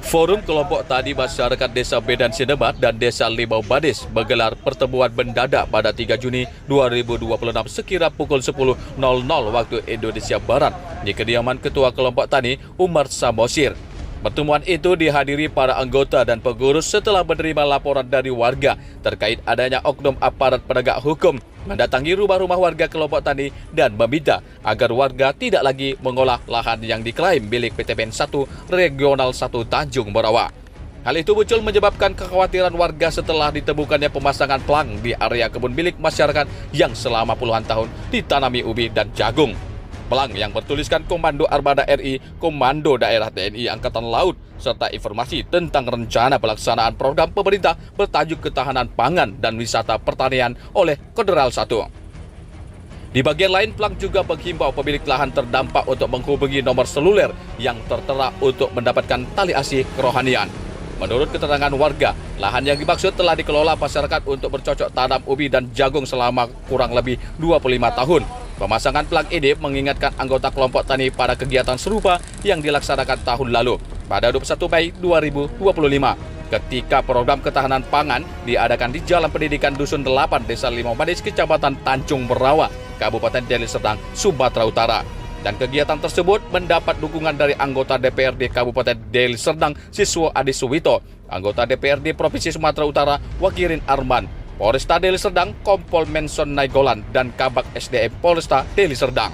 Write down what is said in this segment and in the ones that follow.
Forum Kelompok Tani Masyarakat Desa Medan Sinebat dan Desa Limau Manis menggelar pertemuan mendadak pada 3 Juni 2026 sekira pukul 10.00 waktu Indonesia Barat di kediaman Ketua Kelompok Tani Umar Samosir. Pertemuan itu dihadiri para anggota dan pengurus setelah menerima laporan dari warga terkait adanya oknum aparat penegak hukum mendatangi rumah-rumah warga kelompok tani dan meminta agar warga tidak lagi mengolah lahan yang diklaim milik PTPN 1 Regional 1 Tanjung Morawa. Hal itu muncul menyebabkan kekhawatiran warga setelah ditemukannya pemasangan pelang di area kebun milik masyarakat yang selama puluhan tahun ditanami ubi dan jagung. Pelang yang bertuliskan Komando Armada RI, Komando Daerah TNI Angkatan Laut, serta informasi tentang rencana pelaksanaan program pemerintah bertajuk Ketahanan Pangan dan Wisata Pertanian oleh Koderal 1. Di bagian lain, pelang juga menghimbau pemilik lahan terdampak untuk menghubungi nomor seluler yang tertera untuk mendapatkan tali asih kerohanian. Menurut keterangan warga, lahan yang dimaksud telah dikelola masyarakat untuk bercocok tanam ubi dan jagung selama kurang lebih 25 tahun. Pemasangan pelang ini mengingatkan anggota kelompok tani pada kegiatan serupa yang dilaksanakan tahun lalu pada 21 Mei 2025 ketika program ketahanan pangan diadakan di Jalan Pendidikan Dusun 8 Desa Limau Manis, Kecamatan Tanjung Morawa, Kabupaten Deli Serdang, Sumatera Utara. Dan kegiatan tersebut mendapat dukungan dari anggota DPRD Kabupaten Deli Serdang, Siswo Adi Suwito, anggota DPRD Provinsi Sumatera Utara, Wakirin Arman, Polresta Deli Serdang, Kompol Menson Naigolan, dan Kabak SDM Polresta Deli Serdang.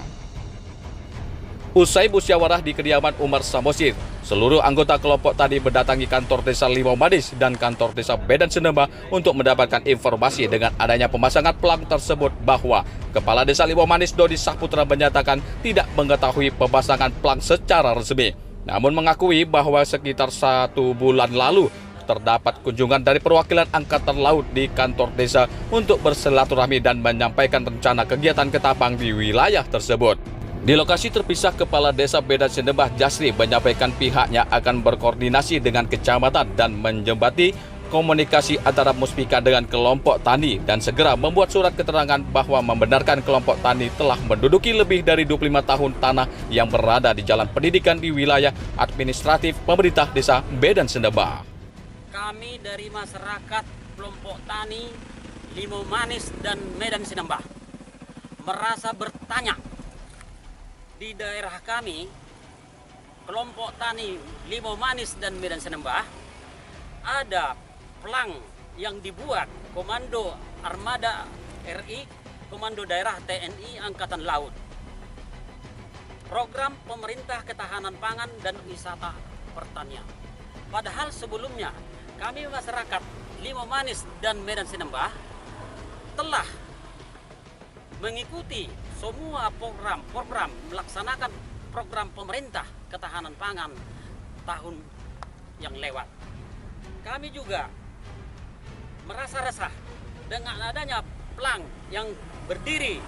Usai musyawarah di kediaman Umar Samosir, seluruh anggota kelompok tadi mendatangi kantor Desa Limau Manis dan kantor Desa Medan Sinebat untuk mendapatkan informasi dengan adanya pemasangan pelang tersebut bahwa Kepala Desa Limau Manis Dodi Saputra menyatakan tidak mengetahui pemasangan pelang secara resmi, namun mengakui bahwa sekitar 1 bulan lalu terdapat kunjungan dari perwakilan Angkatan Laut di kantor desa untuk bersilaturahmi dan menyampaikan rencana kegiatan ketapang di wilayah tersebut. Di lokasi terpisah, Kepala Desa Medan Sinebat Jasri menyampaikan pihaknya akan berkoordinasi dengan kecamatan dan menjembati komunikasi antara Muspika dengan kelompok tani dan segera membuat surat keterangan bahwa membenarkan kelompok tani telah menduduki lebih dari 25 tahun tanah yang berada di jalan pendidikan di wilayah administratif pemerintah Desa Medan Sinebat. Kami dari masyarakat kelompok tani Limau Manis dan Medan Sinebat merasa bertanya, di daerah kami kelompok tani Limau Manis dan Medan Sinebat ada pelang yang dibuat Komando Armada RI, Komando Daerah TNI Angkatan Laut, program pemerintah ketahanan pangan dan wisata pertanian. Padahal sebelumnya kami masyarakat Limau Manis dan Medan Sinebat telah mengikuti semua program melaksanakan program pemerintah ketahanan pangan tahun yang lewat. Kami juga merasa resah dengan adanya pelang yang berdiri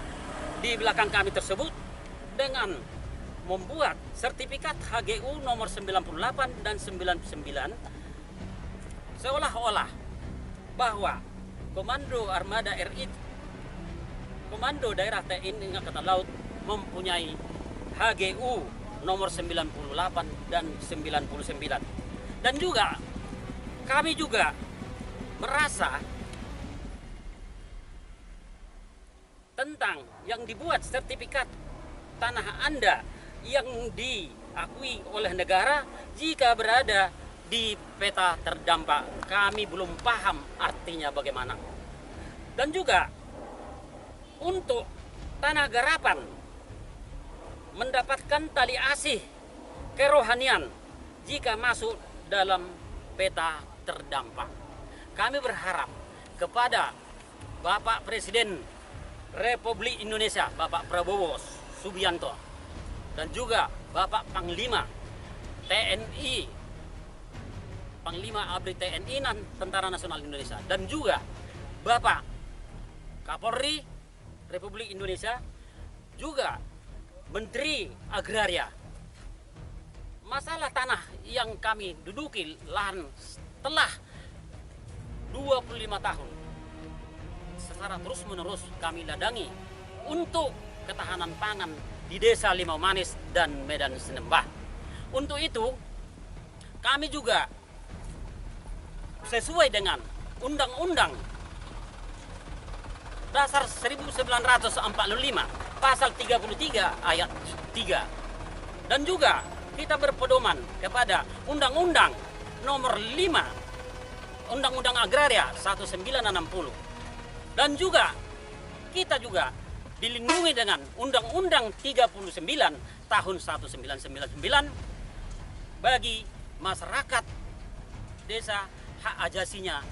di belakang kami tersebut dengan membuat sertifikat HGU nomor 98 dan 99 seolah-olah bahwa Komando Armada RI, Komando Daerah TNI Angkatan Laut mempunyai HGU nomor 98 dan 99. Dan juga kami juga merasa tentang yang dibuat sertifikat tanah Anda yang diakui oleh negara jika berada di peta terdampak, kami belum paham artinya bagaimana. Dan juga untuk tanah garapan mendapatkan tali asih kerohanian jika masuk dalam peta terdampak. Kami berharap kepada Bapak Presiden Republik Indonesia, Bapak Prabowo Subianto, dan juga Bapak Panglima TNI, Panglima ABRI TNI dan Tentara Nasional Indonesia, dan juga Bapak Kapolri Republik Indonesia, juga Menteri Agraria. Masalah tanah yang kami duduki lahan telah 25 tahun secara terus-menerus kami ladangi untuk ketahanan pangan di Desa Limau Manis dan Medan Sinebat. Untuk itu, kami juga sesuai dengan Undang-Undang Dasar 1945 pasal 33 ayat 3. Dan juga kita berpedoman kepada Undang-Undang nomor 5 Undang-Undang Agraria 1960. Dan juga kita juga dilindungi dengan Undang-Undang 39 tahun 1999 bagi masyarakat desa, hak ajasinya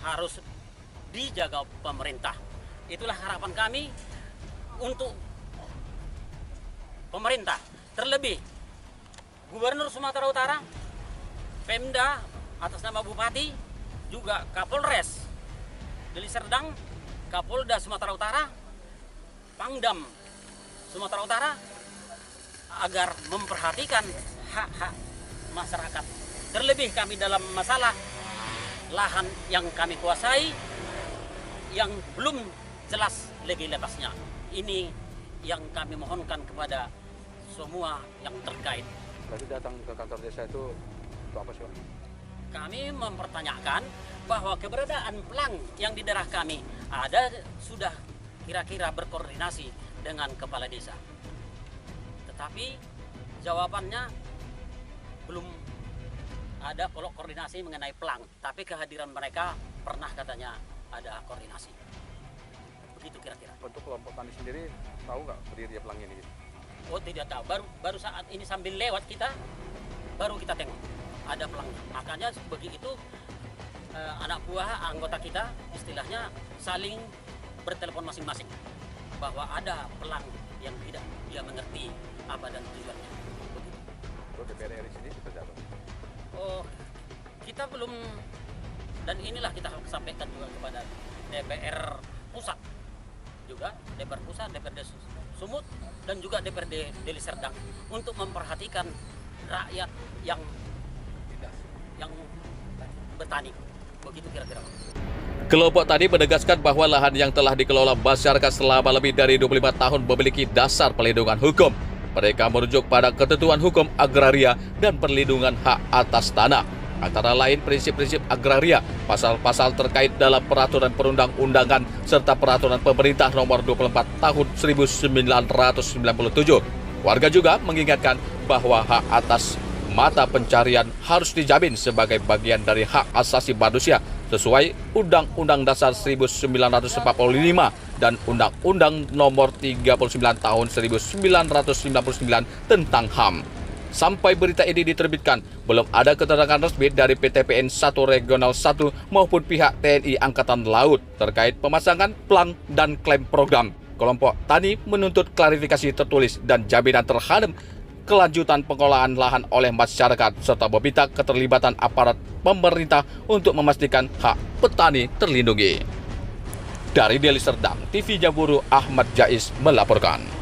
harus dijaga pemerintah. Itulah harapan kami untuk pemerintah, terlebih Gubernur Sumatera Utara, Pemda atas nama Bupati, juga Kapolres Deli Serdang, Kapolda Sumatera Utara, Pangdam Sumatera Utara agar memperhatikan hak-hak masyarakat. Terlebih kami dalam masalah lahan yang kami kuasai yang belum jelas legalitasnya. Ini yang kami mohonkan kepada semua yang terkait. Berarti datang ke kantor desa itu untuk apa sih, Pak? Kami mempertanyakan bahwa keberadaan pelang yang di daerah kami ada sudah kira-kira berkoordinasi dengan kepala desa. Tetapi jawabannya belum ada koordinasi mengenai pelang. Tapi kehadiran mereka pernah katanya ada koordinasi. Begitu kira-kira. Untuk kelompok tani sendiri tahu nggak berdirinya pelang ini? Oh tidak tahu, baru saat ini sambil lewat kita, baru kita tengok ada pelangnya. Makanya begitu anak buah anggota kita istilahnya saling bertelepon masing-masing bahwa ada pelang yang tidak dia mengerti apa dan tujuannya. Untuk DPR RI sini seperti apa? Oh, kita belum, dan inilah kita sampaikan juga kepada DPR pusat juga, DPR pusat, DPRD Sumut dan juga DPRD Deli Serdang untuk memperhatikan rakyat yang bertani. Begitu kira-kira. Kelompok tadi menegaskan bahwa lahan yang telah dikelola masyarakat selama lebih dari 25 tahun memiliki dasar perlindungan hukum. Mereka merujuk pada ketentuan hukum agraria dan perlindungan hak atas tanah. Antara lain prinsip-prinsip agraria, pasal-pasal terkait dalam peraturan perundang-undangan, serta peraturan pemerintah nomor 24 tahun 1997. Warga juga mengingatkan bahwa hak atas mata pencarian harus dijamin sebagai bagian dari hak asasi manusia sesuai Undang-Undang Dasar 1945 dan Undang-Undang Nomor 39 Tahun 1999 tentang HAM. Sampai berita ini diterbitkan, belum ada keterangan resmi dari PTPN 1 Regional 1 maupun pihak TNI Angkatan Laut terkait pemasangan pelang dan klaim program. Kelompok tani menuntut klarifikasi tertulis dan jaminan terhadap kelanjutan pengolahan lahan oleh masyarakat serta meminta keterlibatan aparat pemerintah untuk memastikan hak petani terlindungi. Dari Deli Serdang, TV Jamburu, Ahmad Jais melaporkan.